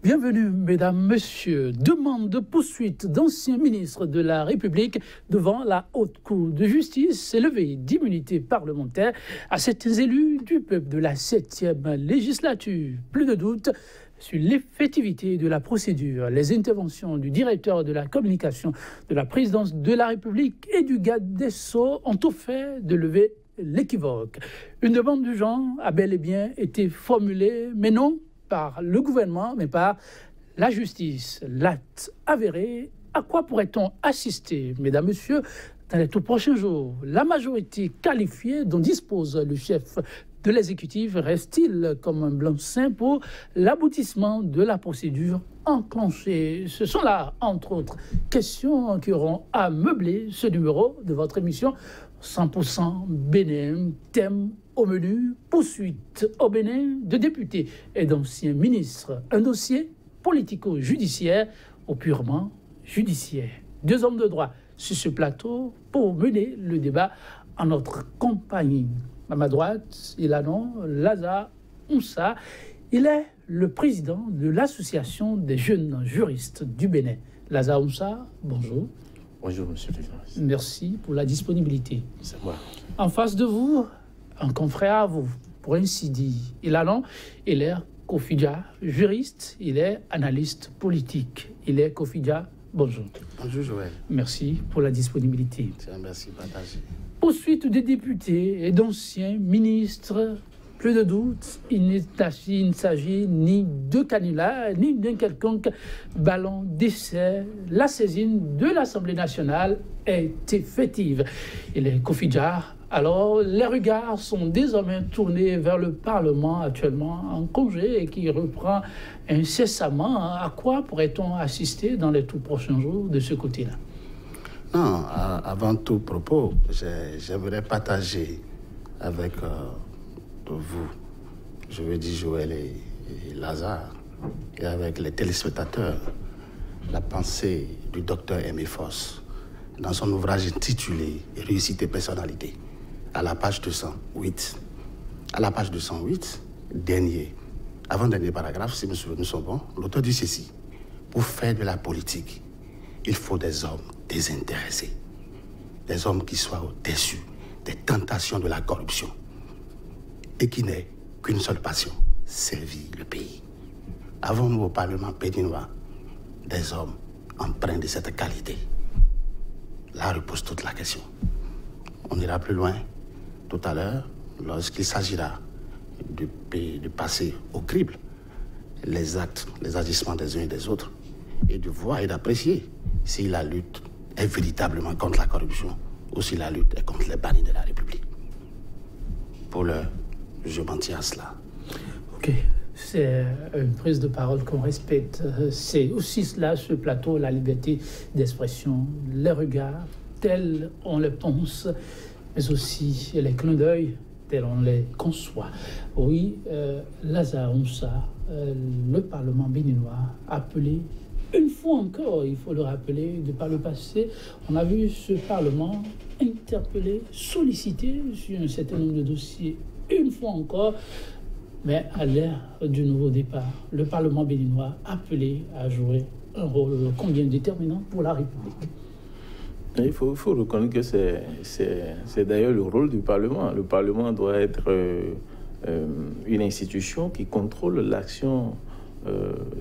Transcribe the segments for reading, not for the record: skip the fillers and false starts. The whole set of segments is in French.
Bienvenue, mesdames, messieurs. Demande de poursuite d'anciens ministres de la République devant la Haute Cour de justice élevée d'immunité parlementaire à certains élus du peuple de la 7e législature. Plus de doute sur l'effectivité de la procédure. Les interventions du directeur de la communication de la présidence de la République et du garde des Sceaux ont tout fait de lever l'équivoque. Une demande du genre a bel et bien été formulée, mais non par le gouvernement, mais par la justice. L'acte avéré, à quoi pourrait-on assister, mesdames, messieurs, dans les tout prochains jours? La majorité qualifiée dont dispose le chef de l'exécutif reste-t-il comme un blanc-seing pour l'aboutissement de la procédure enclenchée? Ce sont là, entre autres, questions qui auront à meubler ce numéro de votre émission 100% Bénin, thème au menu, poursuite au Bénin de députés et d'anciens ministres. Un dossier politico-judiciaire ou purement judiciaire. Deux hommes de droit sur ce plateau pour mener le débat en notre compagnie. À ma droite, il a nom Lazare Moussa. Il est le président de l'Association des jeunes juristes du Bénin. Lazare Moussa, bonjour. Bonjour, monsieur le journaliste. Merci pour la disponibilité. C'est moi. En face de vous, un confrère à vous, pour ainsi dire. Il est Kofidja, juriste, il est analyste politique. Il est Kofidja, bonjour. Bonjour, Joël. Merci pour la disponibilité. C'est un merci partagé. Poursuite des députés et d'anciens ministres, plus de doute, il ne s'agit ni de canular, ni d'un quelconque ballon d'essai. La saisine de l'Assemblée nationale est effective. Il est Kofidja. Alors, les regards sont désormais tournés vers le Parlement, actuellement en congé, et qui reprend incessamment. À quoi pourrait-on assister dans les tout prochains jours de ce côté-là? Non, avant tout propos, j'aimerais partager avec vous, je veux dire Joël et Lazare, et avec les téléspectateurs, la pensée du docteur Aimé Fosse dans son ouvrage intitulé « Réussite et personnalité ». À la page 208. À la page 208, avant-dernier paragraphe, si mes souvenirs sont bons, l'auteur dit ceci. Pour faire de la politique, il faut des hommes désintéressés. Des hommes qui soient au-dessus des tentations de la corruption et qui n'aient qu'une seule passion, servir le pays. Avons-nous au Parlement béninois des hommes empreints de cette qualité? Là repose toute la question. On ira plus loin tout à l'heure, lorsqu'il s'agira de passer au crible les actes, les agissements des uns et des autres, et de voir et d'apprécier si la lutte est véritablement contre la corruption ou si la lutte est contre les bannis de la République. Pour l'heure, je m'en tiens à cela. Ok, c'est une prise de parole qu'on respecte. C'est aussi cela, ce plateau, la liberté d'expression, les regards tels on les pense, mais aussi les clins d'œil tels on les conçoit. Oui, Lazare Moussa, le Parlement béninois, appelé une fois encore, il faut le rappeler, de par le passé, on a vu ce Parlement interpellé, sollicité sur un certain nombre de dossiers, une fois encore, mais à l'ère du nouveau départ, le Parlement béninois appelé à jouer un rôle combien déterminant pour la République. Il faut reconnaître que c'est d'ailleurs le rôle du Parlement. Le Parlement doit être une institution qui contrôle l'action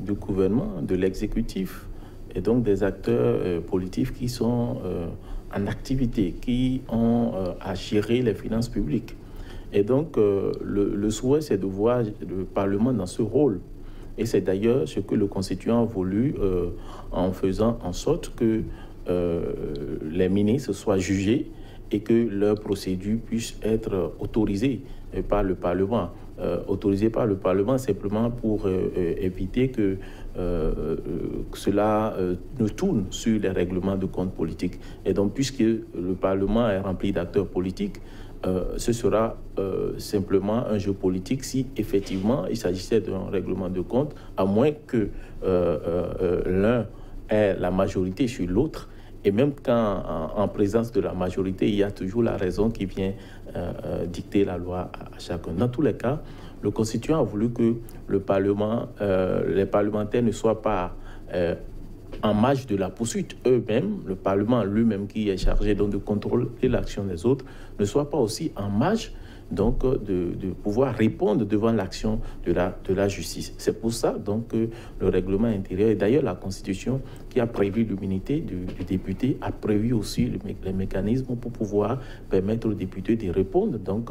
du gouvernement, de l'exécutif, et donc des acteurs politiques qui sont en activité, qui ont à gérer les finances publiques. Et donc, le souhait, c'est de voir le Parlement dans ce rôle. Et c'est d'ailleurs ce que le Constituant a voulu en faisant en sorte que les ministres soient jugés et que leur procédure puisse être autorisée par le Parlement. Autorisée par le Parlement simplement pour éviter que cela ne tourne sur les règlements de compte politique. Et donc, puisque le Parlement est rempli d'acteurs politiques, ce sera simplement un jeu politique si effectivement il s'agissait d'un règlement de compte, à moins que l'un ait la majorité sur l'autre. Et même quand, en présence de la majorité, il y a toujours la raison qui vient dicter la loi à chacun. Dans tous les cas, le constituant a voulu que le Parlement, les parlementaires ne soient pas en marge de la poursuite eux-mêmes, le Parlement lui-même qui est chargé donc de contrôler l'action des autres, ne soit pas aussi en marge donc de pouvoir répondre devant l'action de la justice. C'est pour ça donc que le règlement intérieur, et d'ailleurs la Constitution qui a prévu l'immunité du député, a prévu aussi les mécanismes pour pouvoir permettre aux députés de répondre donc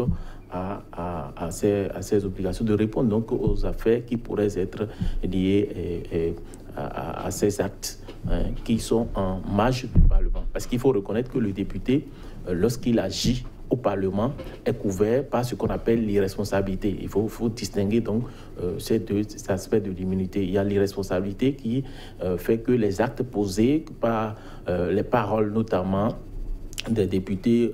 à ces obligations, de répondre donc aux affaires qui pourraient être liées à ces actes qui sont en marge du Parlement. Parce qu'il faut reconnaître que le député, lorsqu'il agit au Parlement, est couvert par ce qu'on appelle l'irresponsabilité. Il faut distinguer donc ces deux aspects de l'immunité. Il y a l'irresponsabilité qui fait que les actes posés par les paroles notamment des députés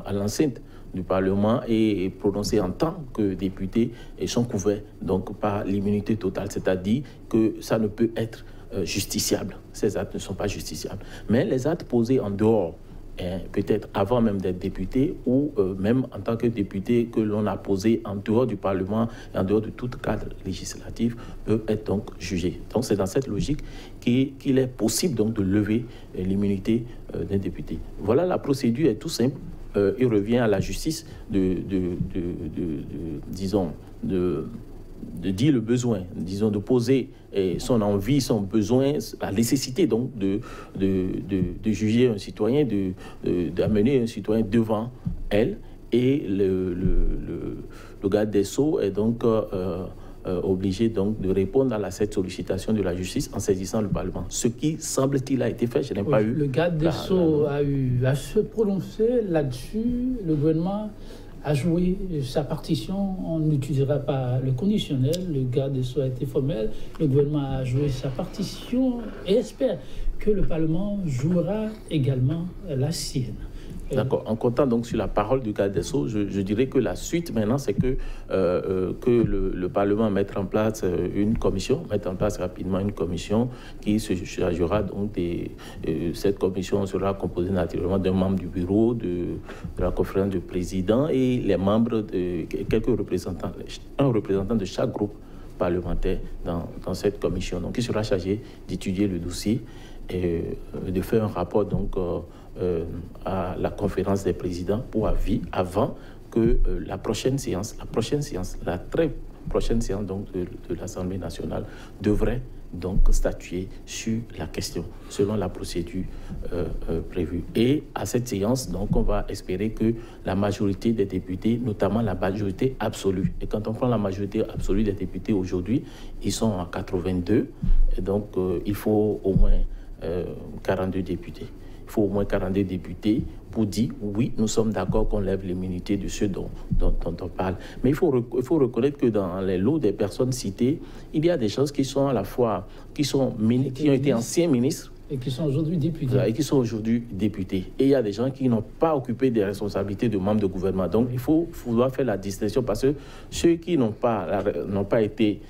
à l'enceinte du Parlement et prononcés en tant que députés et sont couverts donc par l'immunité totale, c'est-à-dire que ça ne peut être justiciable. Ces actes ne sont pas justiciables. Mais les actes posés en dehors, peut-être avant même d'être député ou même en tant que député que l'on a posé en dehors du Parlement et en dehors de tout cadre législatif, peuvent être donc jugés. Donc c'est dans cette logique qu'il est possible donc de lever l'immunité d'un député. Voilà, la procédure est tout simple. Il revient à la justice de dire le besoin, disons, de poser son envie, son besoin, la nécessité donc de juger un citoyen, d'amener un citoyen devant elle, et le garde des Sceaux est donc obligé donc de répondre à cette sollicitation de la justice en saisissant le Parlement. Ce qui, semble-t-il, a été fait. Je n'ai pas eu... Le garde des Sceaux a eu à se prononcer là-dessus. Le gouvernement a joué sa partition. On n'utilisera pas le conditionnel. Le garde des Sceaux a été formel. Le gouvernement a joué sa partition et espère que le Parlement jouera également la sienne. D'accord. En comptant donc sur la parole du garde des Sceaux, je dirais que la suite maintenant, c'est que le Parlement mette en place une commission, mette en place rapidement une commission qui se chargera donc cette commission sera composée naturellement d'un membre du bureau, de la conférence de présidents et les membres de quelques représentants, un représentant de chaque groupe parlementaire dans cette commission. Donc, il sera chargé d'étudier le dossier et de faire un rapport donc à la conférence des présidents pour avis avant que la très prochaine séance donc de l'Assemblée nationale devrait donc statuer sur la question selon la procédure prévue. Et à cette séance, donc, on va espérer que la majorité des députés, notamment la majorité absolue, et quand on prend la majorité absolue des députés aujourd'hui, ils sont à 82, et donc il faut au moins 42 députés. Il faut au moins 42 députés pour dire oui, nous sommes d'accord qu'on lève l'immunité de ceux dont on parle. Mais il faut reconnaître que dans les lots des personnes citées, il y a des gens qui sont à la fois, qui ont été anciens ministres, et qui sont aujourd'hui députés. Et qui sont aujourd'hui députés. Et il y a des gens qui n'ont pas occupé des responsabilités de membres de gouvernement. Donc, il faut faire la distinction parce que ceux qui n'ont pas été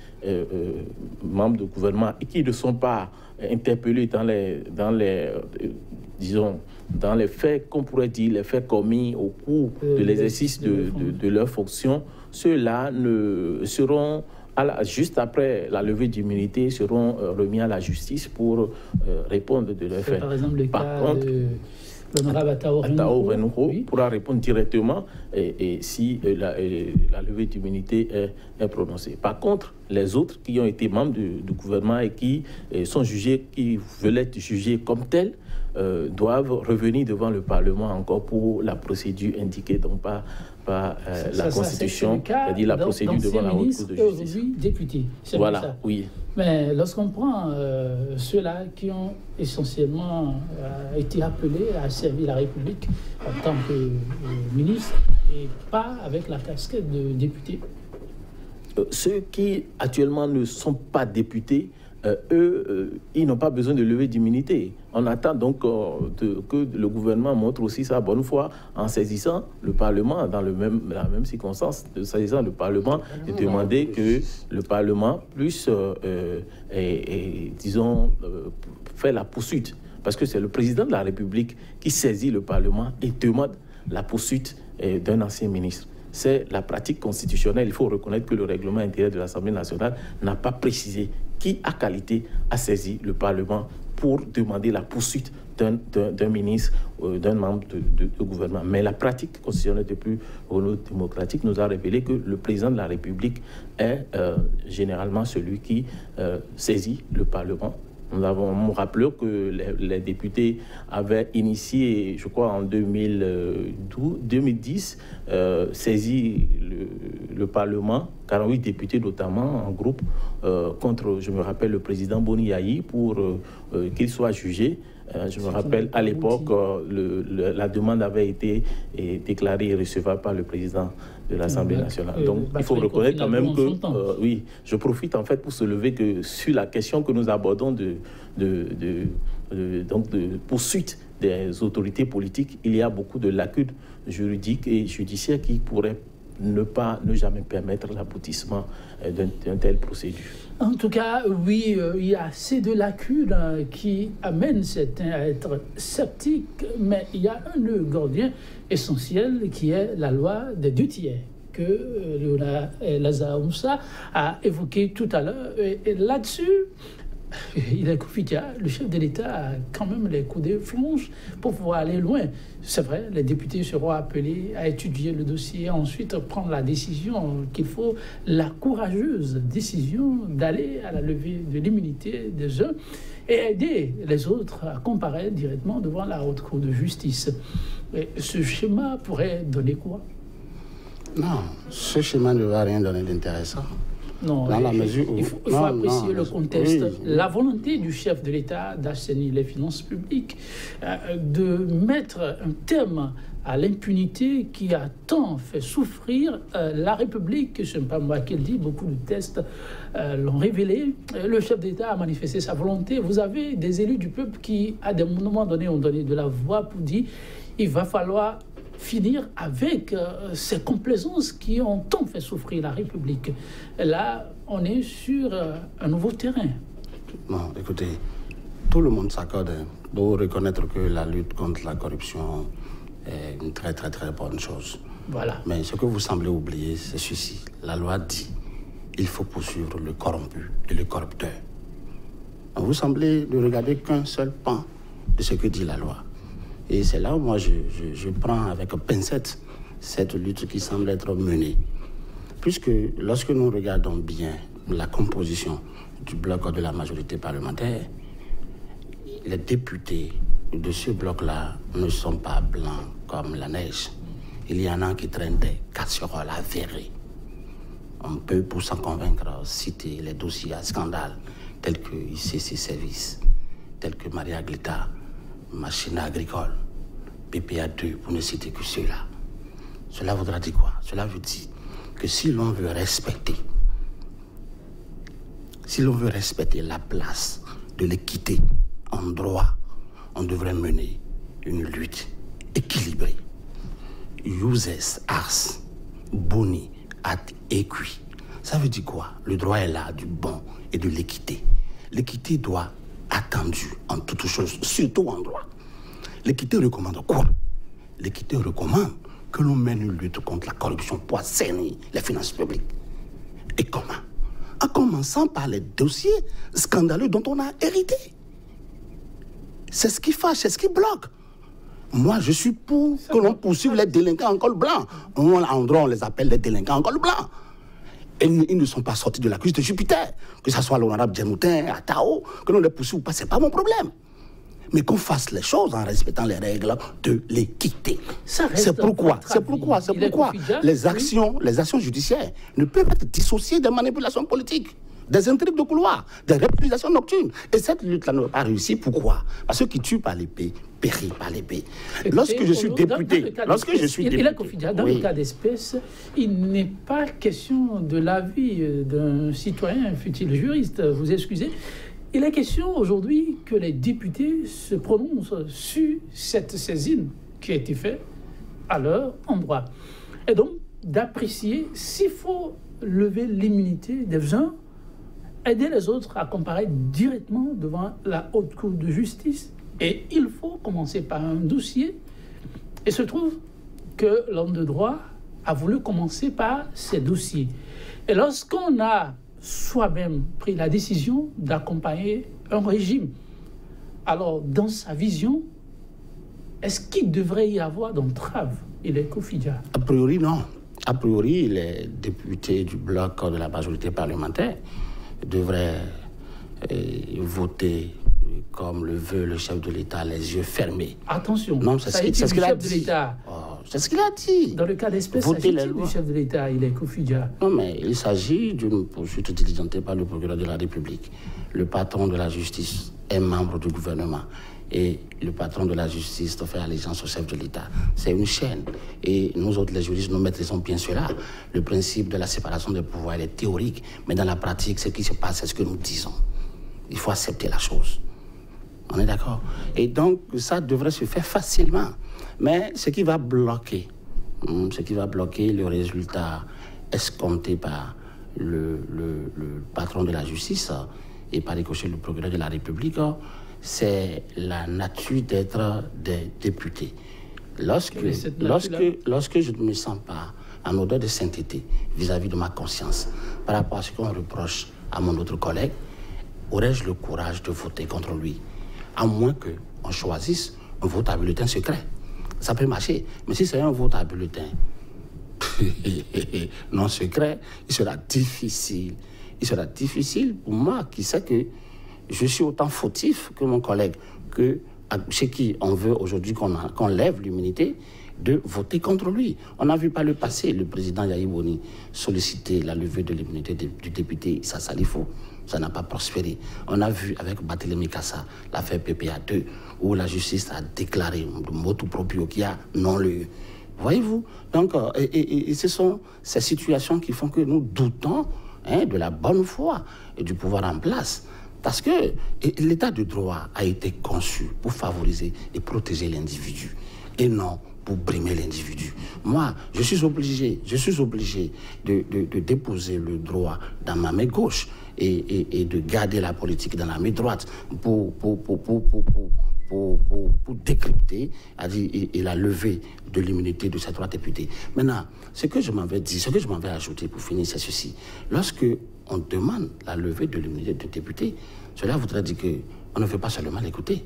membres de gouvernement et qui ne sont pas interpellés dans les faits, qu'on pourrait dire, les faits commis au cours de l'exercice de leurs fonctions, ceux-là seront... juste après la levée d'immunité, seront remis à la justice pour répondre de leurs faits. Par exemple, le cas de l'honorable Atao Renouho pourra répondre directement et si la levée d'immunité est prononcée. Par contre, les autres qui ont été membres du gouvernement et qui sont jugés, qui veulent être jugés comme tels, doivent revenir devant le Parlement encore pour la procédure indiquée donc par la Constitution, c'est-à-dire la procédure devant la Haute Cour de justice. Aujourd'hui, députés. Voilà, ça. oui. Mais lorsqu'on prend ceux-là qui ont essentiellement été appelés à servir la République en tant que ministre et pas avec la casquette de député. Ceux qui actuellement ne sont pas députés, ils n'ont pas besoin de lever d'immunité. On attend donc que le gouvernement montre aussi sa bonne foi en saisissant le Parlement dans la même circonstance, de saisissant le Parlement et demander que le Parlement puisse, faire la poursuite. Parce que c'est le président de la République qui saisit le Parlement et demande la poursuite d'un ancien ministre. c'est la pratique constitutionnelle. Il faut reconnaître que le règlement intérieur de l'Assemblée nationale n'a pas précisé qui, à qualité, a saisi le Parlement pour demander la poursuite d'un ministre, d'un membre de gouvernement. Mais la pratique constitutionnelle depuis Renault démocratique nous a révélé que le président de la République est généralement celui qui saisit le Parlement. Nous rappelons que les députés avaient initié, je crois en 2010, saisi le Parlement, 48 députés notamment en groupe, contre, je me rappelle, le président Boni Yayi pour qu'il soit jugé. Je me rappelle, à l'époque, la demande avait été déclarée irrecevable par le président de l'Assemblée nationale. Donc, il faut reconnaître quand même que, oui, je profite en fait pour soulever que sur la question que nous abordons de poursuite des autorités politiques, il y a beaucoup de lacunes juridiques et judiciaires qui pourraient ne jamais permettre l'aboutissement d'une telle procédure. En tout cas, oui, il y a assez de lacunes qui amènent certains à être sceptiques, mais il y a un nœud gardien essentiel qui est la loi des 2 tiers que Léonard Lazare Moussa a évoqué tout à l'heure. Et là-dessus, il est confiant, le chef de l'État a quand même les coups de flanche pour pouvoir aller loin. C'est vrai, les députés seront appelés à étudier le dossier, ensuite prendre la décision qu'il faut, la courageuse décision d'aller à la levée de l'immunité des uns et aider les autres à comparaître directement devant la Haute Cour de justice. Et ce schéma pourrait donner quoi? Non, ce schéma ne va rien donner d'intéressant. Non, dans la mesure où... il faut apprécier le contexte. Oui. La volonté du chef de l'État d'assainir les finances publiques, de mettre un terme à l'impunité qui a tant fait souffrir la République. Ce n'est pas moi qui le dis, beaucoup de tests l'ont révélé. Le chef d'État a manifesté sa volonté. Vous avez des élus du peuple qui, à des moments donnés, ont donné de la voix pour dire il va falloir finir avec ces complaisances qui ont tant fait souffrir la République. Et là, on est sur un nouveau terrain. Non, écoutez, tout le monde s'accorde pour reconnaître que la lutte contre la corruption est une très bonne chose. Voilà. Mais ce que vous semblez oublier, c'est ceci. La loi dit qu'il faut poursuivre le corrompu et le corrupteur. Vous semblez ne regarder qu'un seul pan de ce que dit la loi. Et c'est là où moi je prends avec pincette cette lutte qui semble être menée. Puisque lorsque nous regardons bien la composition du bloc de la majorité parlementaire, les députés de ce bloc-là ne sont pas blancs comme la neige. Il y en a qui traînent des casseroles avérées. On peut, pour s'en convaincre, citer les dossiers à scandale tels que ICC Services, tels que Maria Glita, Machine agricole, PPA2, pour ne citer que ceux-là. Cela voudra dire quoi? Cela veut dire que si l'on veut respecter la place de l'équité en droit, on devrait mener une lutte équilibrée. Uses, ars, boni, at equi. Ça veut dire quoi? Le droit est là, du bon et de l'équité. L'équité doit attendue en toutes choses, surtout en droit. L'équité recommande quoi? L'équité recommande que l'on mène une lutte contre la corruption pour assainir les finances publiques. Et comment? En commençant par les dossiers scandaleux dont on a hérité. C'est ce qui fâche, c'est ce qui bloque. Moi, je suis pour que l'on poursuive les délinquants en col blanc. En droit, on les appelle les délinquants en col blanc. Et ils ne sont pas sortis de la cuisse de Jupiter. Que ce soit l'honorable Djemoutin, à Tao, que l'on les poursuive ou pas, c'est pas mon problème. Mais qu'on fasse les choses en respectant les règles de l'équité. C'est pourquoi les actions judiciaires ne peuvent être dissociées des manipulations politiques, des intrigues de couloir, des réprimations nocturnes. Et cette lutte-là ne va pas réussir. Pourquoi? Parce que qui tue par l'épée périt par l'épée. Lorsque je suis député, dans le cas d'espèce, il n'est pas question de l'avis d'un citoyen, fut-il juriste, vous excusez. Il est question aujourd'hui que les députés se prononcent sur cette saisine qui a été faite à leur endroit. Et donc, d'apprécier s'il faut lever l'immunité des uns, aider les autres à comparaître directement devant la Haute Cour de justice. Et il faut commencer par un dossier. Et se trouve que l'homme de droit a voulu commencer par ces dossiers. Et lorsqu'on a soi-même pris la décision d'accompagner un régime, alors dans sa vision, est-ce qu'il devrait y avoir d'entrave? Il est Kofi-Dia. A priori, non. A priori, les députés du bloc de la majorité parlementaire devraient voter comme le veut le chef de l'État, les yeux fermés. Attention, non, ça a été du chef de l'État. C'est ce qu'il a dit. Dans le cas d'espèce, ça du chef de l'État, il est Kofi-Dia. Non, mais il s'agit d'une poursuite diligentée par le procureur de la République. Le patron de la justice est membre du gouvernement. Et le patron de la justice doit faire allégeance au chef de l'État. C'est une chaîne. Et nous autres, les juristes, nous maîtrisons bien cela. Le principe de la séparation des pouvoirs, il est théorique. Mais dans la pratique, ce qui se passe, c'est ce que nous disons. Il faut accepter la chose. On est d'accord? Et donc, ça devrait se faire facilement. Mais ce qui va bloquer le résultat escompté par le patron de la justice et par ricochet le procureur de la République, c'est la nature d'être des députés. Lorsque je ne me sens pas en odeur de sainteté vis-à-vis de ma conscience par rapport à ce qu'on reproche à mon autre collègue, aurais-je le courage de voter contre lui? À moins qu'on choisisse un vote à bulletin secret. Ça peut marcher. Mais si c'est un vote à bulletin non secret, il sera difficile. Il sera difficile pour moi qui sais que je suis autant fautif que mon collègue, chez qui on veut aujourd'hui qu'on lève l'immunité, de voter contre lui. On a vu par le passé le président Yahi Boni solliciter la levée de l'immunité du député Issa Salifou. Ça n'a pas prospéré. On a vu avec Barthélémy Kassa l'affaire PPA2 où la justice a déclaré de motu proprio qu'il y a non-lieu. Voyez-vous? Donc, et ce sont ces situations qui font que nous doutons de la bonne foi et du pouvoir en place. Parce que l'état de droit a été conçu pour favoriser et protéger l'individu et non pour brimer l'individu. Moi, je suis obligé de déposer le droit dans ma main gauche et de garder la politique dans la main droite pour décrypter et la levée de l'immunité de ces trois députés. Maintenant, ce que je m'avais dit, ce que je m'avais ajouté pour finir, c'est ceci. Lorsque on demande la levée de l'immunité de député, cela voudrait dire qu'on ne veut pas seulement l'écouter.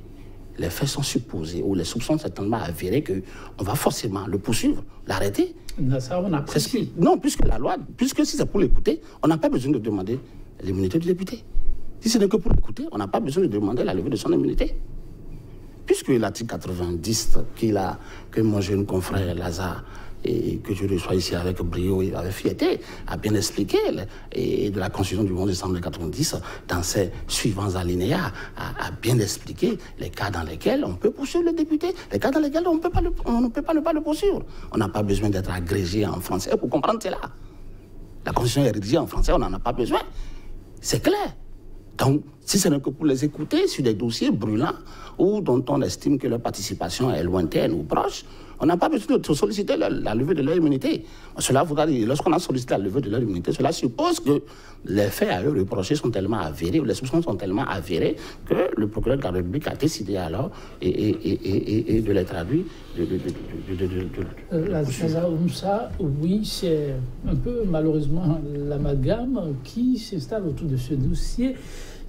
Les faits sont supposés ou les soupçons sont certainement avérés qu'on va forcément le poursuivre, l'arrêter. Ça, on apprécie. Non, puisque la loi, puisque si c'est pour l'écouter, on n'a pas besoin de demander l'immunité du député. Si ce n'est que pour l'écouter, on n'a pas besoin de demander la levée de son immunité. Puisque l'article 90 que mon jeune confrère Lazare, et que je reçois ici avec brio et avec fierté, a bien expliqué, et de la Constitution du 11 décembre 1990, dans ses suivants alinéas, a bien expliqué les cas dans lesquels on peut poursuivre le député, les cas dans lesquels on ne peut pas ne pas le poursuivre. On n'a pas besoin d'être agrégé en français pour comprendre cela. La Constitution est rédigée en français, on n'en a pas besoin. C'est clair. Donc, si ce n'est que pour les écouter sur des dossiers brûlants ou dont on estime que leur participation est lointaine ou proche, on n'a pas besoin de solliciter la levée de leur immunité. Cela voudra dire, lorsqu'on a sollicité la levée de leur immunité, cela suppose que les faits à eux reprochés sont tellement avérés, ou les soupçons sont tellement avérés, que le procureur de la République a décidé alors et de les traduire. Ça, oui, c'est un peu malheureusement l'amalgame qui s'installe autour de ce dossier.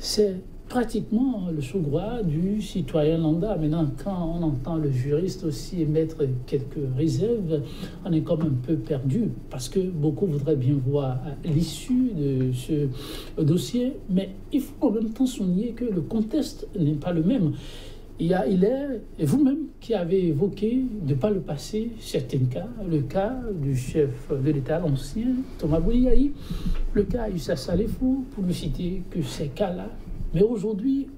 C'est pratiquement le sous-droit du citoyen lambda. Maintenant, quand on entend le juriste aussi émettre quelques réserves, on est comme un peu perdu, parce que beaucoup voudraient bien voir l'issue de ce dossier, mais il faut en même temps souligner que le contexte n'est pas le même. Il est vous-même qui avez évoqué, de par le passé, certains cas, le cas du chef de l'État, l'ancien Thomas Bouliaï, le cas Issa Salifou, pour ne citer que ces cas-là. Mais aujourd'hui,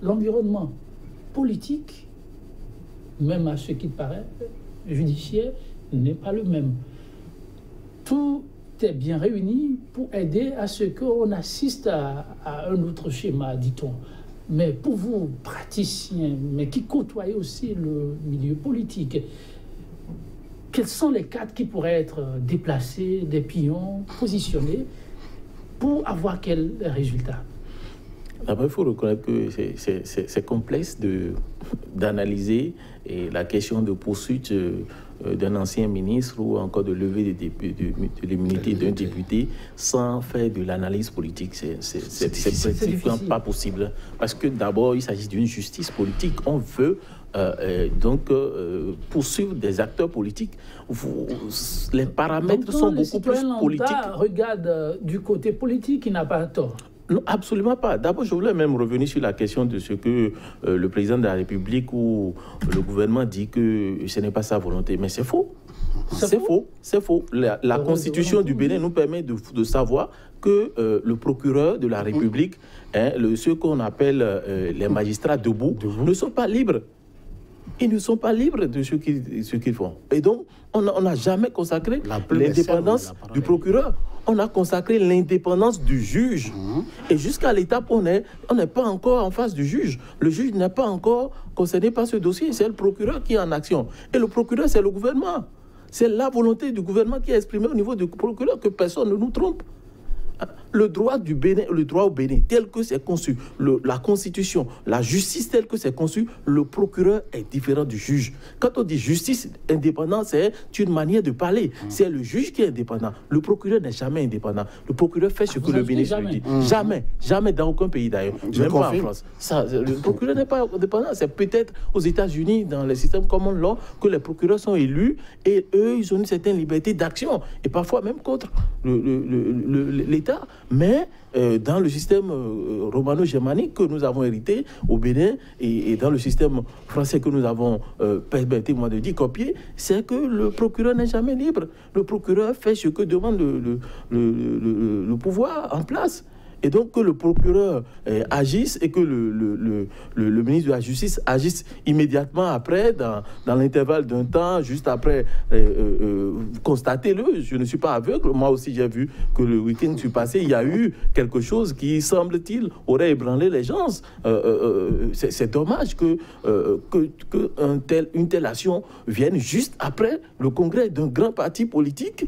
l'environnement politique, même à ce qui paraît judiciaire, n'est pas le même. Tout est bien réuni pour aider à ce qu'on assiste à un autre schéma, dit-on. Mais pour vous, praticiens, mais qui côtoyez aussi le milieu politique, quels sont les cadres qui pourraient être déplacés, des pions, positionnés, pour avoir quel résultat? Après, il faut reconnaître que c'est complexe d'analyser la question de poursuite d'un ancien ministre ou encore de levée de l'immunité d'un député sans faire de l'analyse politique. C'est pratiquement pas possible. Parce que d'abord, il s'agit d'une justice politique. On veut poursuivre des acteurs politiques. Les paramètres sont beaucoup plus politiques. Regarde du côté politique, il n'a pas tort. Non, absolument pas. D'abord, je voulais même revenir sur la question de ce que le président de la République ou le gouvernement dit que ce n'est pas sa volonté. Mais c'est faux. C'est faux. C'est faux. La Constitution du Bénin nous permet de savoir que le procureur de la République, ceux qu'on appelle les magistrats debout, ne sont pas libres. Ils ne sont pas libres de ce qu'ils font. Et donc, on n'a jamais consacré l'indépendance du procureur. On a consacré l'indépendance du juge. Et jusqu'à l'étape où on n'est pas encore en face du juge. Le juge n'est pas encore concerné par ce dossier. C'est le procureur qui est en action. Et le procureur, c'est le gouvernement. C'est la volonté du gouvernement qui est exprimée au niveau du procureur, que personne ne nous trompe. Le droit du Bénin, le droit au Bénin, tel que c'est conçu, la Constitution, la justice telle que c'est conçu, le procureur est différent du juge. Quand on dit justice indépendante, c'est une manière de parler. C'est le juge qui est indépendant. Le procureur n'est jamais indépendant. Le procureur fait ce que le Bénin lui dit. Jamais, jamais dans aucun pays d'ailleurs, même pas en France. Le procureur n'est pas indépendant. C'est peut-être aux États-Unis, dans les systèmes common law, que les procureurs sont élus et eux, ils ont une certaine liberté d'action et parfois même contre l'État. Mais dans le système romano-germanique que nous avons hérité au Bénin et dans le système français que nous avons, permettez-moi de dire, copié, c'est que le procureur n'est jamais libre. Le procureur fait ce que demande le pouvoir en place. Et donc que le procureur agisse et que le ministre de la Justice agisse immédiatement après, dans l'intervalle d'un temps, juste après, constatez-le, je ne suis pas aveugle. Moi aussi, j'ai vu que le week-end passé, il y a eu quelque chose qui, semble-t-il, aurait ébranlé les gens. C'est dommage une telle action vienne juste après le congrès d'un grand parti politique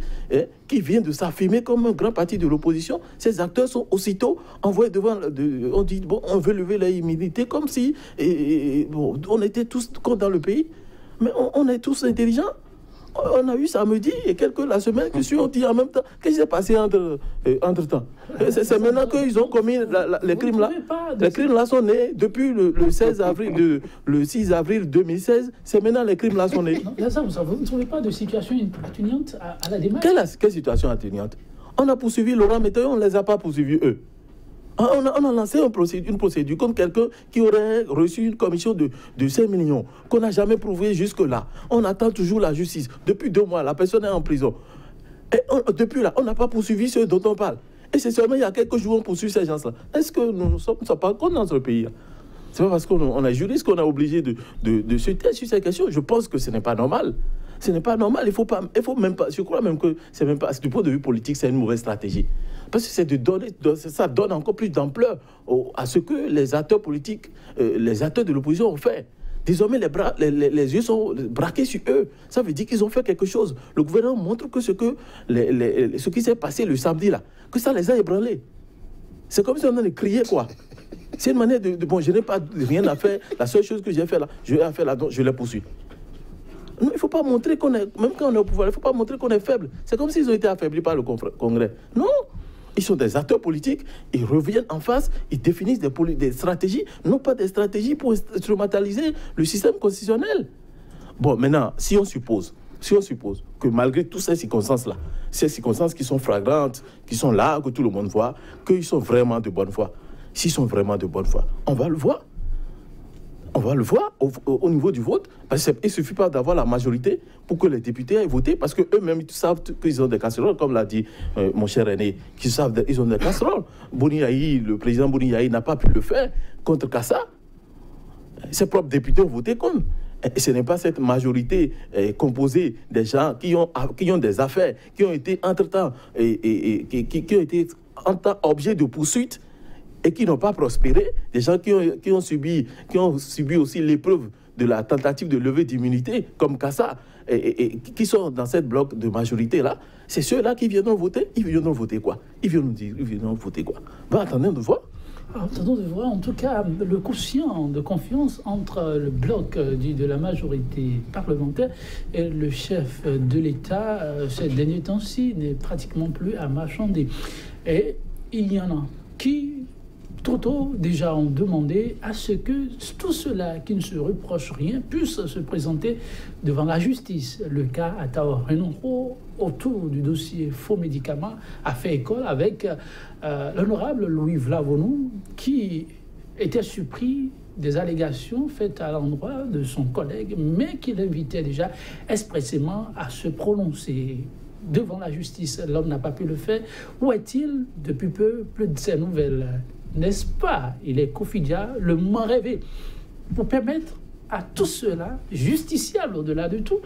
qui vient de s'affirmer comme un grand parti de l'opposition. Ces acteurs sont aussitôt envoyés devant... on dit, bon, on veut lever leur immunité comme si on était tous dans le pays. Mais on est tous intelligents. On a eu samedi et la semaine qui suit, on dit en même temps, qu'est-ce qui s'est passé entre-temps? C'est maintenant qu'ils ont commis les crimes là. Les crimes là sont nés depuis le 6 avril 2016. C'est maintenant les crimes là sont nés. Vous ne trouvez pas de situation atténuante à la démarche? Quelle situation atténuante? On a poursuivi Laurent Météo, on ne les a pas poursuivis eux. On a lancé une procédure contre quelqu'un qui aurait reçu une commission de 5 millions, qu'on n'a jamais prouvé jusque-là. On attend toujours la justice. Depuis 2 mois, la personne est en prison. Et depuis là, on n'a pas poursuivi ceux dont on parle. Et c'est seulement il y a quelques jours qu'on poursuit ces gens-là. Est-ce que nous ne sommes pas contre notre pays? C'est pas parce qu'on est juriste qu'on est obligé de se taire sur ces questions. Je pense que ce n'est pas normal. Ce n'est pas normal. Il faut même pas. Je crois même que c'est même pas. Du point de vue politique, c'est une mauvaise stratégie. Parce que ça donne encore plus d'ampleur à ce que les acteurs politiques, les acteurs de l'opposition ont fait. Désormais, les yeux sont braqués sur eux. Ça veut dire qu'ils ont fait quelque chose. Le gouvernement montre que ce qui s'est passé le samedi là, que ça les a ébranlés. C'est comme si on allait crier quoi. C'est une manière bon, je n'ai pas rien à faire. La seule chose que j'ai fait là, je les poursuis. Non, il ne faut pas montrer qu'on est, même quand on est au pouvoir, il ne faut pas montrer qu'on est faible. C'est comme s'ils ont été affaiblis par le Congrès. Non, ils sont des acteurs politiques, ils reviennent en face, ils définissent des stratégies, non pas des stratégies pour instrumentaliser le système constitutionnel. Bon, maintenant, si on suppose que malgré toutes ces circonstances-là, ces circonstances qui sont flagrantes, qui sont là, que tout le monde voit, qu'ils sont vraiment de bonne foi, s'ils sont vraiment de bonne foi, on va le voir. On va le voir au niveau du vote. Parce qu'il ne suffit pas d'avoir la majorité pour que les députés aient voté, parce qu'eux-mêmes, ils savent qu'ils ont des casseroles, comme l'a dit mon cher aîné, qu'ils ont des casseroles. Le président Boni Yahi n'a pas pu le faire contre Kassa. Ses propres députés ont voté contre. Et ce n'est pas cette majorité composée des gens qui ont des affaires, qui ont été entre-temps qui ont été objet de poursuite et qui n'ont pas prospéré, des gens qui ont subi aussi l'épreuve de la tentative de levée d'immunité, comme Kassa, et qui sont dans cette bloc de majorité-là, c'est ceux-là qui viendront voter. Ils viendront voter quoi? Ils viendront voter quoi? Va attendre de voir. Attendons de voir, en tout cas, le quotient de confiance entre le bloc de la majorité parlementaire et le chef de l'État, ces derniers temps-ci, n'est pratiquement plus à marchander. Et il y en a qui, trop tôt, déjà ont demandé à ce que tous ceux-là qui ne se reprochent rien puissent se présenter devant la justice. Le cas Atao Renonro, autour du dossier faux médicaments, a fait école avec l'honorable Louis Vlavonou, qui était surpris des allégations faites à l'endroit de son collègue, mais qui l'invitait déjà expressément à se prononcer devant la justice. L'homme n'a pas pu le faire. Où est-il depuis peu? Plus de ces nouvelles, n'est-ce pas? Il est Kofidia, le moment rêvé, pour permettre à tous ceux-là, justiciables au-delà de tout,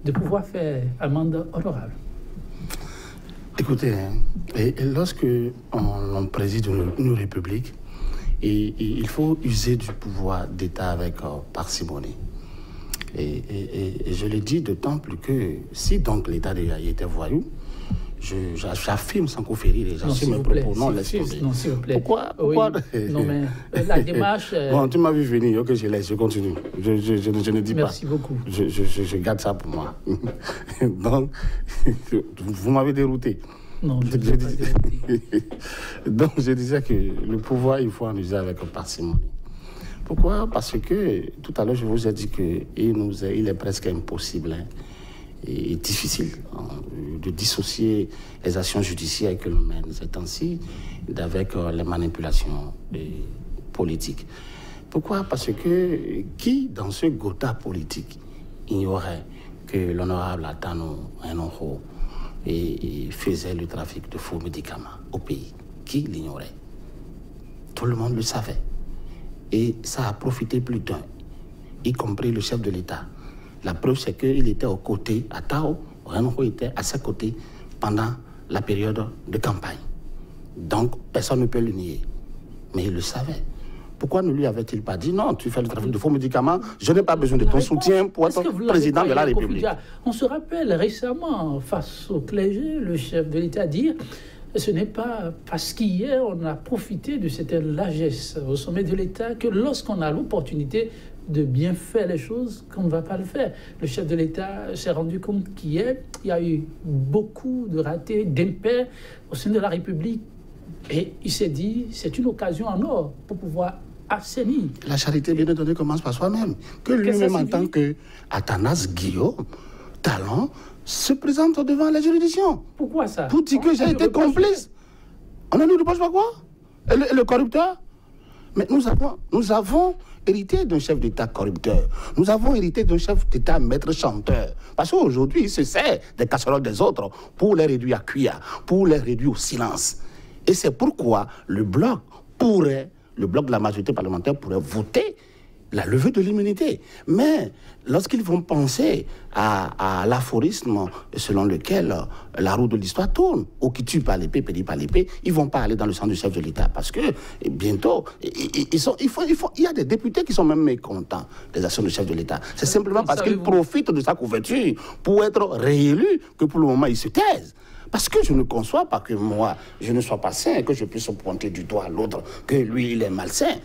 de pouvoir faire amende honorable. Écoutez, et lorsque on préside une république, il faut user du pouvoir d'État avec parcimonie. Et je le dis d'autant plus que si donc l'État était voyou, j'affirme sans conférer, j'assume mes propos. Non, laisse-moi. Non, s'il vous plaît. Pourquoi oui. Non, mais la démarche... Bon, tu m'as vu venir, ok, je continue. Je ne dis pas. Merci beaucoup. Je garde ça pour moi. Donc, vous m'avez dérouté. Non, je ne pas dérouté. Donc, je disais que le pouvoir, il faut en user avec parcimonie. Pourquoi? Parce que tout à l'heure, je vous ai dit qu'il est presque impossible et difficile de dissocier les actions judiciaires que l'on mène ces temps-ci avec les manipulations politiques. Pourquoi? Parce que qui, dans ce gotha politique, ignorait que l'honorable Atano Renonro faisait le trafic de faux médicaments au pays? Qui l'ignorait? Tout le monde le savait. Et ça a profité plus d'un, y compris le chef de l'État. La preuve, c'est qu'il était aux côtés, Atao Renonro était à ses côtés pendant la période de campagne. Donc, personne ne peut le nier. Mais il le savait. Pourquoi ne lui avait-il pas dit non, tu fais le trafic de faux médicaments, je n'ai pas besoin de ton soutien pour être président de la République? On se rappelle récemment, face au clergé, le chef de l'État dit ce n'est pas parce qu'hier on a profité de cette largesse au sommet de l'État que lorsqu'on a l'opportunité de bien faire les choses, qu'on ne va pas le faire. Le chef de l'État s'est rendu compte qu'hier, il y a eu beaucoup de ratés, d'impairs au sein de la République. Et il s'est dit, c'est une occasion en or pour pouvoir assainir. La charité bien donnée commence par soi-même. Que lui-même, en tant qu'Athanas Guillaume, talent, se présente devant la juridiction. Pourquoi ça? Pour dire que j'ai été complice. On ne nous reproche pas quoi? Et le corrupteur? Mais nous avons hérité d'un chef d'État corrupteur. Nous avons hérité d'un chef d'État maître chanteur. Parce qu'aujourd'hui, il se sert des casseroles des autres pour les réduire à cuillère, pour les réduire au silence. Et c'est pourquoi le bloc de la majorité parlementaire pourrait voter la levée de l'immunité. Mais lorsqu'ils vont penser à l'aphorisme selon lequel la roue de l'histoire tourne, ou qui tue par l'épée, périt par l'épée, ils ne vont pas aller dans le sens du chef de l'État. Parce que bientôt, il y a des députés qui sont même mécontents des actions du chef de l'État. C'est simplement parce qu'ils profitent de sa couverture pour être réélus que pour le moment, ils se taisent. Parce que je ne conçois pas que moi, je ne sois pas sain, que je puisse pointer du doigt à l'autre, que lui, il est malsain.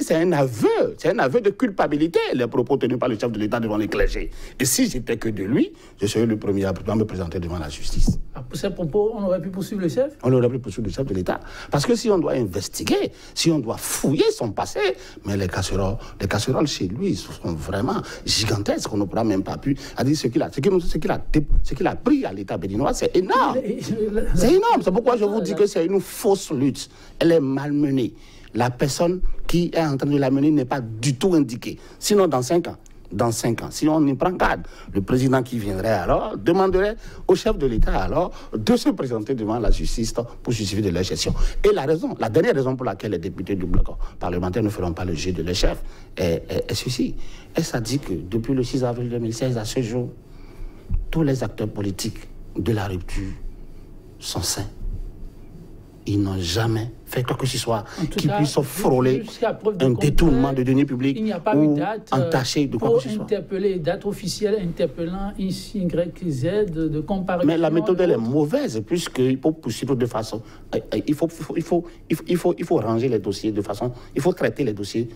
C'est un aveu de culpabilité, les propos tenus par le chef de l'État devant les clergés. Et si j'étais que de lui, je serais le premier à me présenter devant la justice. Pour ces propos, on aurait pu poursuivre le chef? On aurait pu poursuivre le chef de l'État. Parce que si on doit investiguer, si on doit fouiller son passé, mais les casseroles chez lui sont vraiment gigantesques. On ne pourra même pas pu. Ce qu'il a pris à l'État béninois, c'est énorme. C'est énorme. C'est pourquoi je vous dis que c'est une fausse lutte. Elle est malmenée. La personne qui est en train de la mener n'est pas du tout indiquée. Sinon, dans 5 ans, si on y prend garde, le président qui viendrait alors demanderait au chef de l'État alors de se présenter devant la justice pour justifier de leur gestion. Et la dernière raison pour laquelle les députés du bloc parlementaire ne feront pas le jeu de leur chef est ceci. Et ça dit que depuis le 6 avril 2016 à ce jour, tous les acteurs politiques de la rupture sont sains. ils n'ont jamais fait quoi que ce soit qui cas, puisse frôler un détournement de deniers publics ou entacher de quoi que ce soit. Interpeller, date officielle interpellant ici YZ de comparaison. Mais la méthode elle est mauvaise puisqu'il faut poursuivre de façon... Il faut ranger les dossiers de façon... Il faut traiter les dossiers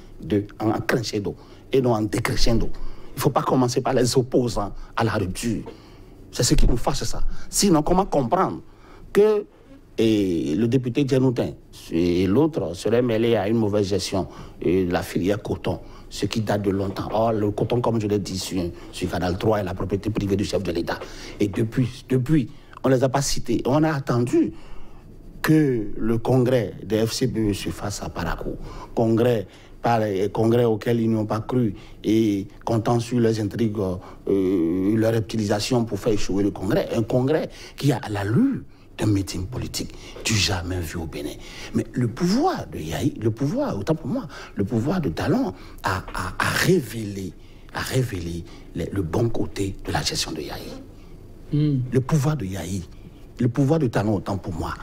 en crescendo et non en décrescendo. Il ne faut pas commencer par les opposants à la rupture. C'est ce qui nous fâche ça. Sinon, comment comprendre que le député Djanoutin et l'autre seraient mêlés à une mauvaise gestion de la filière coton, ce qui date de longtemps. Or, le coton, comme je l'ai dit, sur Canal 3 est la propriété privée du chef de l'État. Et depuis, on ne les a pas cités. On a attendu que le congrès des FCBE se fasse à Parakou. Congrès auxquels ils n'ont pas cru et comptant sur les intrigues, leur utilisation pour faire échouer le congrès. Un congrès qui a l'allure d'un meeting politique du jamais vu au Bénin. Mais le pouvoir de Yahi, autant pour moi, le pouvoir de Talon a révélé le bon côté de la gestion de Yahi. Le pouvoir de Yahi, le pouvoir de Talon, autant pour moi,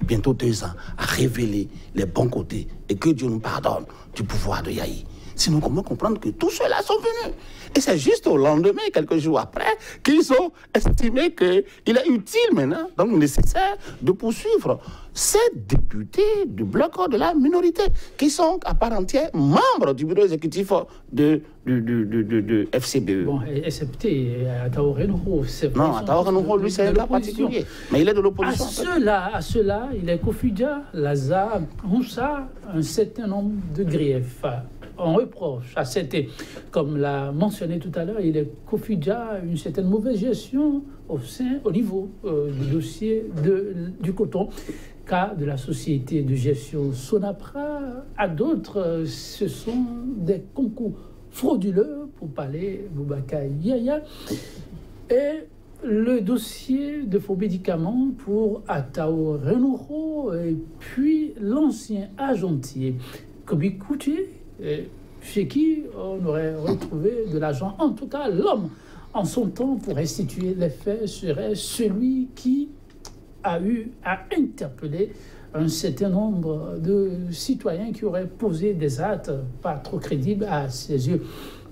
bientôt 2 ans, a révélé les bons côtés et que Dieu nous pardonne du pouvoir de Yahi. Sinon, comment comprendre que tous ceux-là sont venus? Et c'est juste au lendemain, quelques jours après, qu'ils ont estimé qu'il est utile maintenant, donc nécessaire, de poursuivre ces députés du bloc de la minorité, qui sont à part entière membres du bureau exécutif de FCBE. Bon, excepté Ataho Renouho, c'est vrai. Non, Ataho Renouho, lui, c'est un cas particulier. Mais il est de l'opposition. À cela, il est Kofi-Dia, Lazare, Moussa, un certain nombre de griefs. On reproche à cette, comme l'a mentionné tout à l'heure, il est Kofi-Dia une certaine mauvaise gestion au niveau du dossier du coton, cas de la société de gestion Sonapra. À d'autres, ce sont des concours frauduleux, pour parler Boubacar Yaya, et le dossier de faux médicaments pour Ataho Renouho, et puis l'ancien agentier Kobi Kouché, chez qui on aurait retrouvé de l'argent. En tout cas, l'homme, en son temps, pour restituer les faits, serait celui qui a eu à interpeller un certain nombre de citoyens qui auraient posé des actes pas trop crédibles à ses yeux.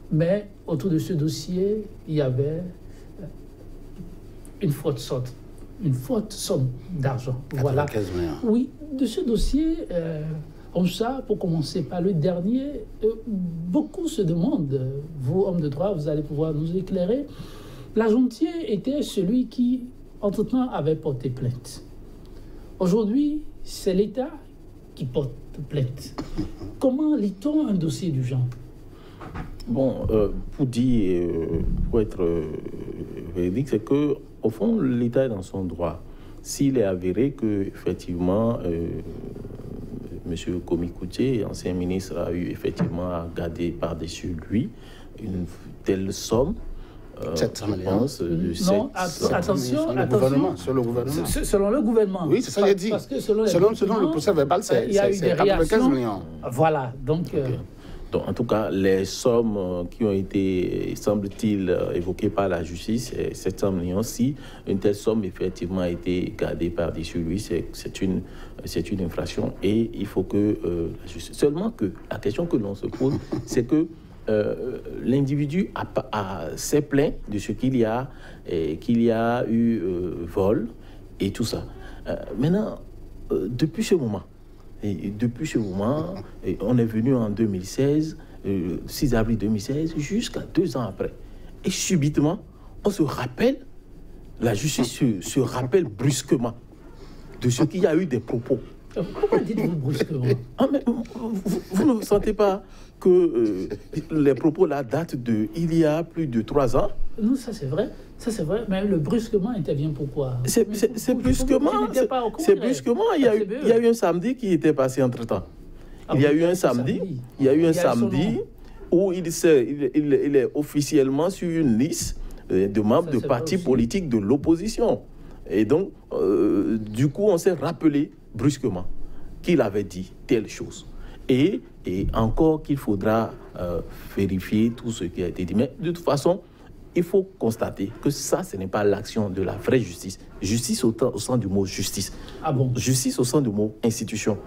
Mais autour de ce dossier, il y avait une forte somme d'argent. Voilà. Oui, de ce dossier... ça, pour commencer par le dernier, beaucoup se demandent, vous, hommes de droit, vous allez pouvoir nous éclairer. L'agentier était celui qui, entre-temps, avait porté plainte. Aujourd'hui, c'est l'État qui porte plainte. Comment lit-on un dossier du genre? Bon, pour être véridique, c'est que, au fond, l'État est dans son droit. S'il est avéré que, effectivement, M. Komi Kouché, ancien ministre, a eu effectivement à garder par-dessus lui une telle somme. 700 millions. Je pense, de 700 non, attention. Sur le gouvernement. Selon le gouvernement. Oui, c'est ça que j'ai dit. Parce que selon le procès verbal, c'est 95 millions. Voilà, donc... Okay. Donc, en tout cas, les sommes qui ont été, semble-t-il, évoquées par la justice, c'est 700 millions. Si une telle somme, effectivement, a été gardée par-dessus lui, c'est une infraction et il faut que la justice... Seulement que la question que l'on se pose, c'est que l'individu s'est plaint de ce qu'il y a eu vol et tout ça. Maintenant, depuis ce moment, on est venu en 2016, 6 avril 2016, jusqu'à 2 ans après. Et subitement, on se rappelle, la justice se rappelle brusquement de ce qu'il y a eu des propos. Pourquoi dites-vous brusquement? Mais vous ne sentez pas que les propos là datent il y a plus de 3 ans? Non, ça c'est vrai. Mais le brusquement intervient pourquoi? C'est brusquement. Il y a eu un samedi qui était passé entre-temps. Il y a eu un samedi où il est officiellement sur une liste de membres de partis politiques de l'opposition. Et donc, du coup, on s'est rappelé brusquement qu'il avait dit telle chose. Et encore qu'il faudra vérifier tout ce qui a été dit. Mais de toute façon, il faut constater que ça, ce n'est pas l'action de la vraie justice. Justice au sens du mot justice. Ah bon? Justice au sens du mot institution.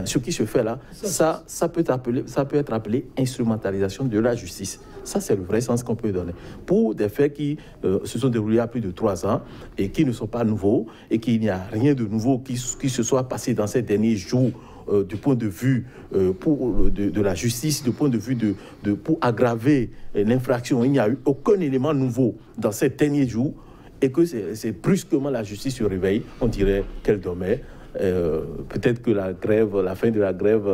Ce qui se fait là, ça peut être appelé instrumentalisation de la justice. Ça, c'est le vrai sens qu'on peut donner. Pour des faits qui se sont déroulés il y a plus de 3 ans et qui ne sont pas nouveaux et qu'il n'y a rien de nouveau qui se soit passé dans ces derniers jours du point de vue de la justice, du point de vue pour aggraver l'infraction. Il n'y a eu aucun élément nouveau dans ces derniers jours et que c'est brusquement la justice se réveille, on dirait qu'elle dormait. Peut-être que la fin de la grève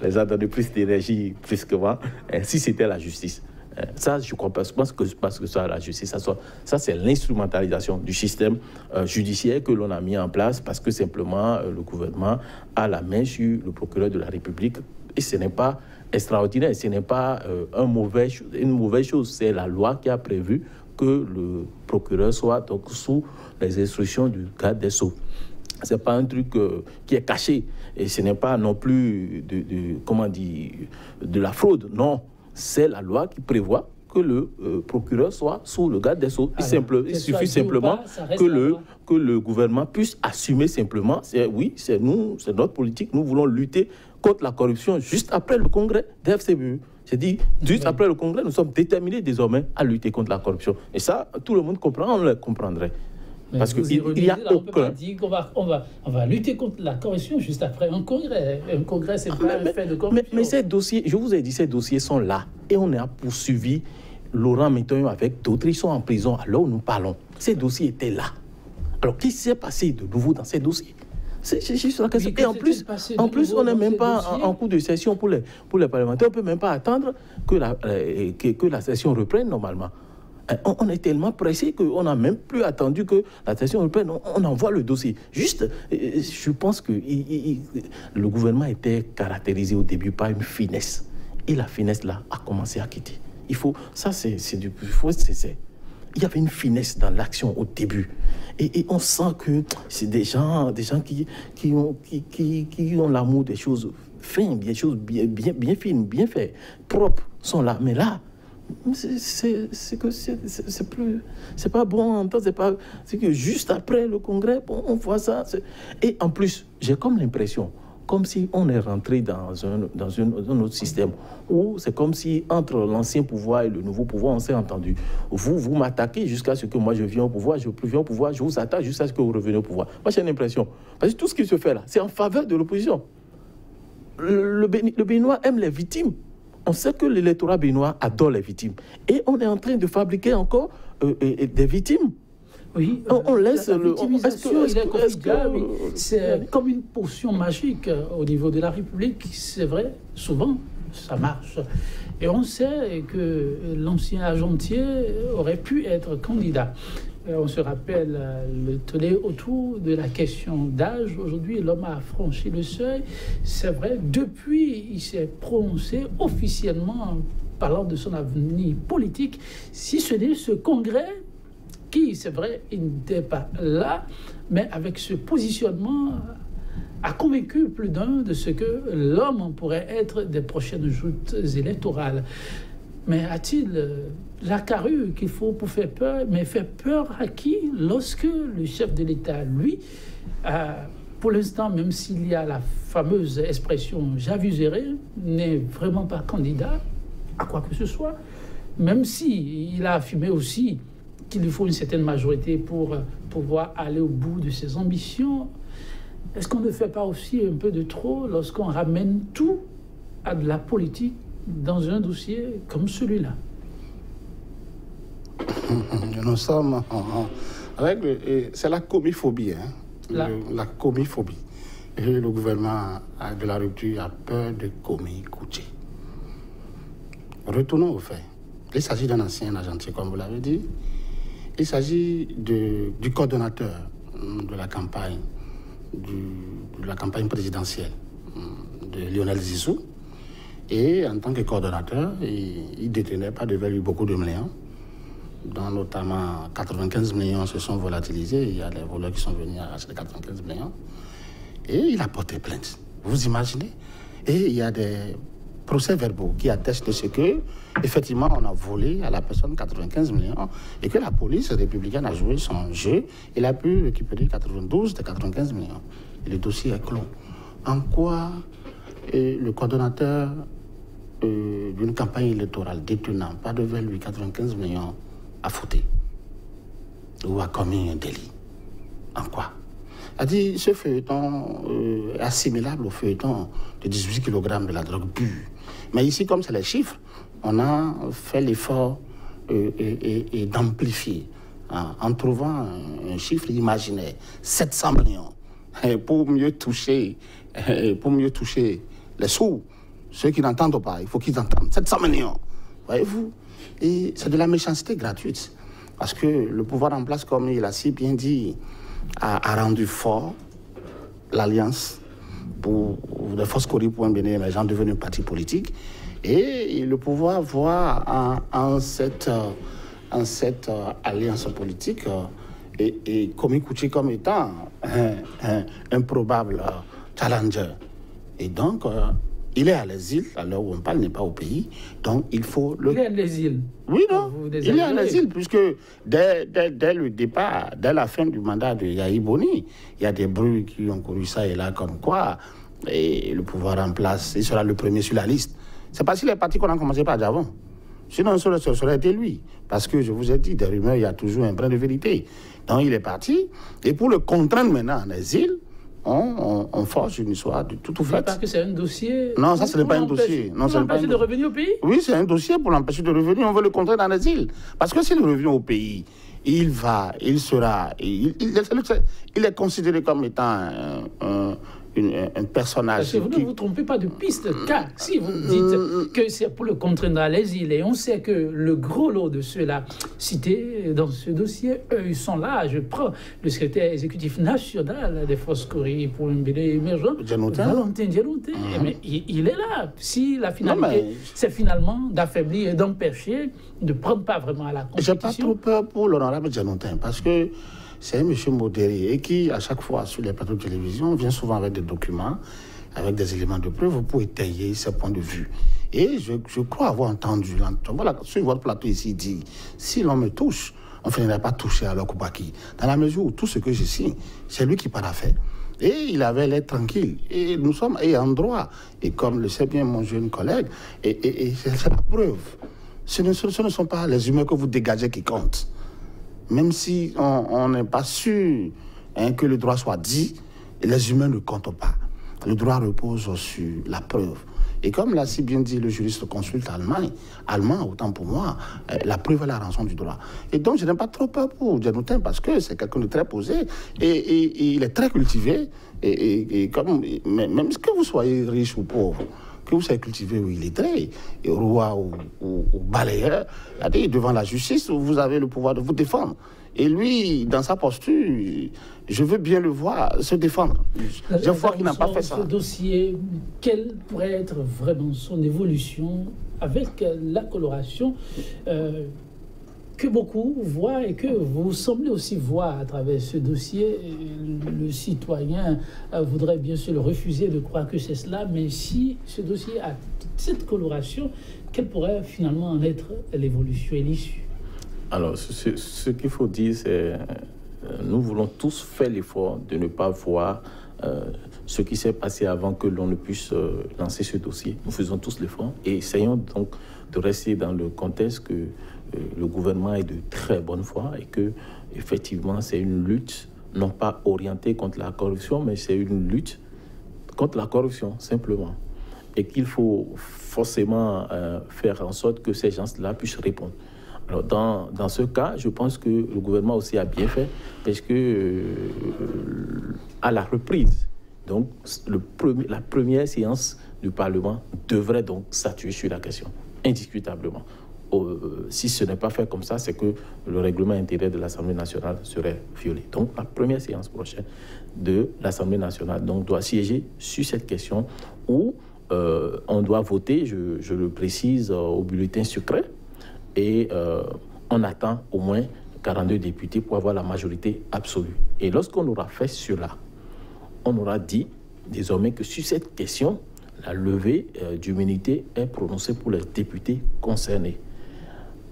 les a donné plus d'énergie brusquement, si c'était la justice. Ça, je crois pas, parce que ça, la justice, ça c'est l'instrumentalisation du système judiciaire que l'on a mis en place parce que simplement le gouvernement a la main sur le procureur de la République et ce n'est pas extraordinaire, ce n'est pas une mauvaise chose, c'est la loi qui a prévu que le procureur soit donc sous les instructions du garde des Sceaux. Ce n'est pas un truc qui est caché et ce n'est pas non plus de la fraude, non. C'est la loi qui prévoit que le procureur soit sous le garde des Sceaux. Il suffit simplement que le gouvernement puisse assumer simplement, c'est notre politique, nous voulons lutter contre la corruption juste après le congrès des FCBU. J'ai dit, juste après le congrès, nous sommes déterminés désormais à lutter contre la corruption. Et ça, tout le monde comprend, on le comprendrait. Mais parce qu'il n'y a aucun... On peut pas dire qu'on va lutter contre la corruption juste après un congrès. Un congrès, c'est pas un fait de corruption. Mais ces dossiers, je vous ai dit, ces dossiers sont là. Et on a poursuivi Laurent Méton avec d'autres. Ils sont en prison alors nous parlons. Ces dossiers étaient là. Alors, qu'est-ce qui s'est passé de nouveau dans ces dossiers? C'est juste la question. Et en plus, on n'est même pas en cours de session pour les parlementaires. On ne peut même pas attendre que la session reprenne normalement. On est tellement pressé qu'on n'a même plus attendu que la session reprenne. On envoie le dossier. Juste, je pense que le gouvernement était caractérisé au début par une finesse. Et la finesse, là, a commencé à quitter. Il y avait une finesse dans l'action au début. Et on sent que c'est des gens qui ont l'amour des choses fines, des choses bien fines, bien faites, propres, sont là. Mais là, c'est pas bon. C'est que juste après le congrès, on voit ça. Et en plus, j'ai comme l'impression, comme si on est rentré dans un autre système, où c'est comme si entre l'ancien pouvoir et le nouveau pouvoir, on s'est entendu. Vous m'attaquez jusqu'à ce que moi je vienne au pouvoir, je viens au pouvoir, je vous attaque jusqu'à ce que vous reveniez au pouvoir. Moi j'ai l'impression, parce que tout ce qui se fait là, c'est en faveur de l'opposition. Le Béninois aime les victimes. On sait que l'électorat béninois adore les victimes. Et on est en train de fabriquer encore des victimes. Oui, on laisse la victimisation, c'est comme une potion magique au niveau de la République. C'est vrai, souvent, ça marche. Et on sait que l'ancien agentier aurait pu être candidat. On se rappelle le tollé autour de la question d'âge. Aujourd'hui, l'homme a franchi le seuil. C'est vrai, depuis, il s'est prononcé officiellement parlant de son avenir politique, si ce n'est ce congrès qui, c'est vrai, il n'était pas là, mais avec ce positionnement, a convaincu plus d'un de ce que l'homme pourrait être des prochaines joutes électorales. Mais a-t-il la carrure qu'il faut pour faire peur? Mais faire peur à qui lorsque le chef de l'État, lui, pour l'instant, même s'il y a la fameuse expression « j'aviserai », n'est vraiment pas candidat à quoi que ce soit, même s'il a affirmé aussi qu'il lui faut une certaine majorité pour pouvoir aller au bout de ses ambitions. Est-ce qu'on ne fait pas aussi un peu de trop lorsqu'on ramène tout à de la politique dans un dossier comme celui-là? Nous sommes c'est la comiphobie, hein? La comiphobie. Et le gouvernement de la rupture a peur de comicoutier. Retournons aux faits. Il s'agit d'un ancien agentier, comme vous l'avez dit. Il s'agit du coordonnateur de la campagne présidentielle de Lionel Zissou. Et en tant que coordonnateur, il détenait pas devant lui beaucoup de millions, dont notamment 95 millions se sont volatilisés. Il y a des voleurs qui sont venus acheter 95 millions. Et il a porté plainte. Vous imaginez? Et il y a des procès-verbaux qui attestent de ce que, effectivement, on a volé à la personne 95 millions et que la police républicaine a joué son jeu. Il a pu récupérer 92 des 95 millions. Et le dossier est clos. En quoi le coordonnateur d'une campagne électorale détenant pas devant lui 95 millions a fauté ou a commis un délit? En quoi? A dit, ce feuilleton est assimilable au feuilleton de 18 kg de la drogue pure. Mais ici, comme c'est les chiffres, on a fait l'effort d'amplifier en trouvant un chiffre imaginaire, 700 millions, pour mieux toucher les sourds. Ceux qui n'entendent pas, il faut qu'ils entendent. 700 millions, voyez-vous? Et c'est de la méchanceté gratuite. Parce que le pouvoir en place, comme il a si bien dit, a rendu fort l'Alliance pour les forces Cori pour un Bénin émergent devenus un parti politique. Et le pouvoir voit en cette alliance politique et Komi Kouchi comme étant un probable challenger. Et donc, il est à l'exil, à l'heure où on parle, n'est pas au pays. Donc, il faut le... Il est à l'exil. Oui, non. Il est à l'exil, puisque dès le départ, dès la fin du mandat de Yahi Boni, il y a des bruits qui ont couru ça et là, comme quoi, et le pouvoir en place, il sera le premier sur la liste. C'est parce qu'il est parti qu'on a commencé par avant. Sinon, ça aurait été lui. Parce que, je vous ai dit, des rumeurs, il y a toujours un brin de vérité. Donc, il est parti. Et pour le contraindre maintenant en exil, on force une histoire de tout fait. Parce que c'est un dossier... Non, ça, ce n'est pas un dossier. Pour l'empêcher de revenir au pays? Oui, c'est un dossier pour l'empêcher de revenir. On veut le contraindre en exil. Parce que s'il revient au pays, il est considéré comme étant un personnage... Parce que vous ne vous trompez pas de piste, car si vous dites que c'est pour le contraindre à l'exil, et on sait que le gros lot de ceux-là cités dans ce dossier, eux, ils sont là. Je prends le secrétaire exécutif national des forces Cori pour un Bénin émergent, Valentin Dianouté. Mais il est là. Si la finalité, c'est finalement d'affaiblir et d'empêcher, de ne prendre pas vraiment à la compétition... J'ai pas trop peur pour l'honorable Dianouté, parce que c'est un monsieur modéré et qui, à chaque fois, sur les plateaux de télévision, vient souvent avec des documents, avec des éléments de preuve pour étayer ses points de vue. Et je crois avoir entendu, voilà, sur votre plateau ici, il dit, si l'on me touche, on ne finirait pas toucher à Koubaki. Dans la mesure où tout ce que je signe, c'est lui qui parafait. Et il avait l'air tranquille. Et nous sommes en droit. Et comme le sait bien mon jeune collègue, et c'est la preuve. Ce ne sont pas les humains que vous dégagez qui comptent. Même si on n'est pas sûr que le droit soit dit, les humains ne comptent pas. Le droit repose sur la preuve. Et comme l'a si bien dit le juriste consulte allemand, autant pour moi, la preuve est la rançon du droit. Et donc, je n'ai pas trop peur pour Dianouté parce que c'est quelqu'un de très posé et il est très cultivé. Même que vous soyez riche ou pauvre, que vous soyez cultivé ou illettré, roi ou balayeur, devant la justice, vous avez le pouvoir de vous défendre. Et lui, dans sa posture, je veux bien le voir se défendre. Je vois qu'il n'a pas fait ça. Ce dossier, quelle pourrait être vraiment son évolution avec la coloration que beaucoup voient et que vous semblez aussi voir à travers ce dossier? Le citoyen voudrait bien sûr le refuser de croire que c'est cela, mais si ce dossier a cette coloration, quelle pourrait finalement en être l'évolution et l'issue? Alors, ce qu'il faut dire, c'est nous voulons tous faire l'effort de ne pas voir ce qui s'est passé avant que l'on ne puisse lancer ce dossier. Nous faisons tous l'effort et essayons donc de rester dans le contexte que le gouvernement est de très bonne foi et que, effectivement, c'est une lutte non pas orientée contre la corruption, mais c'est une lutte contre la corruption, simplement. Et qu'il faut forcément faire en sorte que ces gens-là puissent répondre. Alors, dans ce cas, je pense que le gouvernement aussi a bien fait, parce que à la reprise, donc, la première séance du Parlement devrait donc statuer sur la question, indiscutablement. Si ce n'est pas fait comme ça, c'est que le règlement intérieur de l'Assemblée nationale serait violé. Donc, la première séance prochaine de l'Assemblée nationale donc, doit siéger sur cette question où on doit voter, je le précise, au bulletin secret. Et on attend au moins 42 députés pour avoir la majorité absolue. Et lorsqu'on aura fait cela, on aura dit désormais que sur cette question, la levée d'immunité est prononcée pour les députés concernés.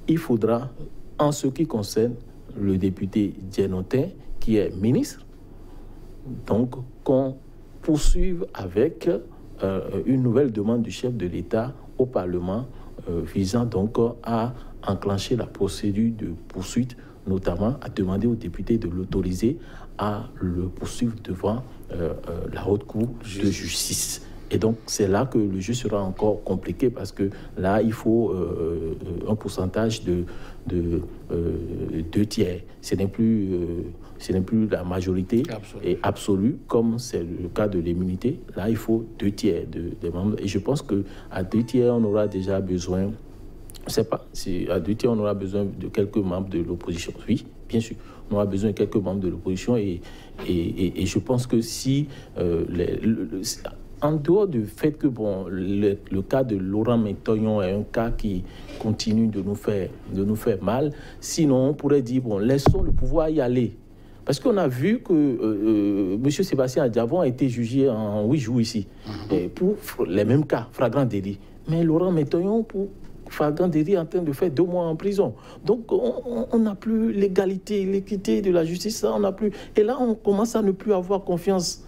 Il faudra, en ce qui concerne le député Dienotin, qui est ministre, donc qu'on poursuive avec une nouvelle demande du chef de l'État au Parlement visant donc à enclencher la procédure de poursuite, notamment à demander aux députés de l'autoriser à le poursuivre devant la Haute Cour de justice. Et donc, c'est là que le jeu sera encore compliqué parce que là, il faut un pourcentage de 2 tiers. Ce n'est plus la majorité absolue, comme c'est le cas de l'immunité. Là, il faut 2 tiers des membres. Et je pense qu'à 2 tiers, on aura déjà besoin, je ne sais pas, si à 2 tiers, on aura besoin de quelques membres de l'opposition. Oui, bien sûr. On aura besoin de quelques membres de l'opposition. Et je pense que si... en dehors du fait que le cas de Laurent Métoyon est un cas qui continue de nous faire mal, sinon on pourrait dire, laissons le pouvoir y aller. Parce qu'on a vu que M. Sébastien Adjavon a été jugé en 8 jours ici, pour les mêmes cas, flagrant délit. Mais Laurent Métoyon, pour flagrant délit, est en train de faire 2 mois en prison. Donc on n'a plus l'égalité, l'équité de la justice, ça, on n'a plus. Et là, on commence à ne plus avoir confiance.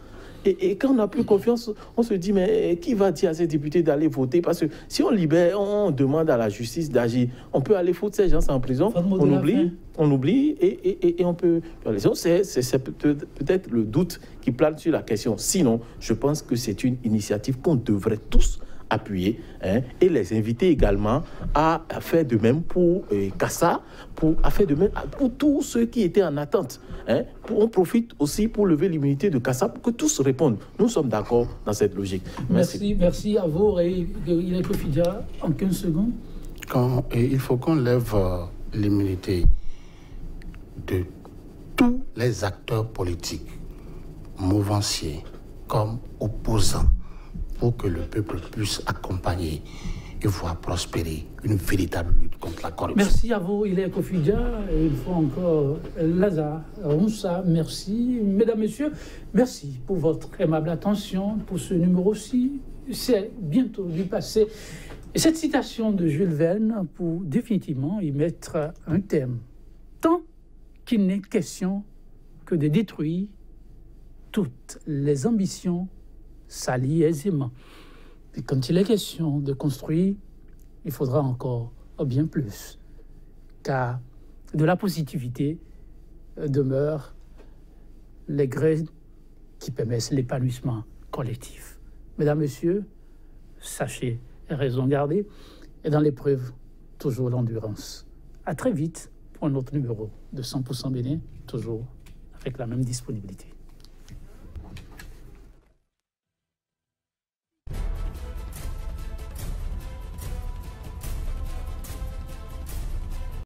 Et quand on n'a plus confiance, on se dit, mais qui va dire à ces députés d'aller voter? Parce que si on libère, on demande à la justice d'agir. On peut aller foutre ces gens en prison, on oublie et on peut... C'est peut-être le doute qui plane sur la question. Sinon, je pense que c'est une initiative qu'on devrait tous appuyer, et les inviter également à faire de même pour Kassa, à faire de même pour tous ceux qui étaient en attente. On profite aussi pour lever l'immunité de Kassa pour que tous répondent. Nous sommes d'accord dans cette logique. Merci à vous. Il est Kofidia, en 15 secondes. Il faut qu'on lève l'immunité de tous les acteurs politiques, mouvanciers comme opposants, pour que le peuple puisse accompagner et voir prospérer une véritable lutte contre la corruption. Merci à vous, il est Kofidia, et une fois encore, Lazare Roussa, merci. Mesdames, Messieurs, merci pour votre aimable attention pour ce numéro-ci. C'est bientôt du passé. Et cette citation de Jules Verne pour définitivement y mettre un thème. Tant qu'il n'est question que de détruire toutes les ambitions s'allie aisément. Et quand il est question de construire, il faudra encore bien plus, car de la positivité demeurent les graines qui permettent l'épanouissement collectif. Mesdames, Messieurs, sachez raison garder, et dans l'épreuve, toujours l'endurance. À très vite pour un autre numéro de 100% Bénin, toujours avec la même disponibilité.